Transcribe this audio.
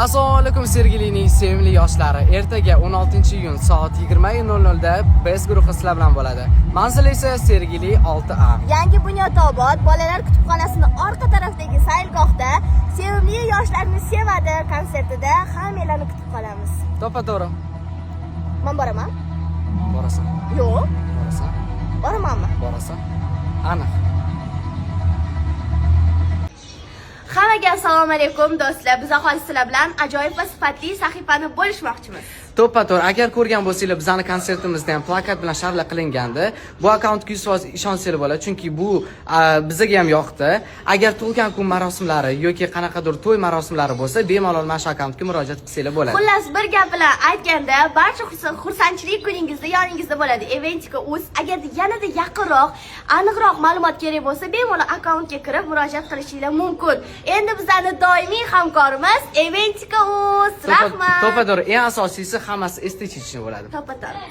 Assalomu alaykum sevgilining sevimli yoshlari. Ertaga 16-iyun soat 20:00 da biz guruhi sizlar bilan bo'ladi. Manzil esa Sergeli 6A. Yangi Bunyodobod bolalar kutubxonasining orqa tarafidagi saylgohda sevimli yoshlarni sevadi konsertida hammalarni kutib qolamiz. To'g'ri. Men boraman? Borasan. Yo'q. Borasan. Boramanmi? Borasan. Aniq. Hammaga assalomu alaykum do'stlar. Biz aholi sizlar bilan ajoyib va sifatli sahifani bo'lishmoqchimiz. To'g'ri, agar ko'rgan bo'lsanglar, bizning konsertimizda ham plakat bilan sharhla qilingandi. Bu akkauntga 100% ishonsanglar bo'ladi, chunki bu bizga ham yoqdi. Agar tug'ilgan kun marosimlari yoki qanaqadir to'y marosimlari bo'lsa, bemalol mana shu akkauntga murojaat qilsanglar bo'ladi. Xullas, bir gap bilan aytganda, barcha xursandchilik kuningizda yoningizda bo'ladi. Eventika.uz agarda yanada yaqinroq, aniqroq ma'lumot kerak bo'lsa, bemalol akkauntga kirib murojaat qilishingiz mumkin. Endi bizning doimiy hamkorimiz Eventika.uz. Rahmat. To'g'ri, eng asosiysi hammasi estetik bo'ladi. To'g'ri.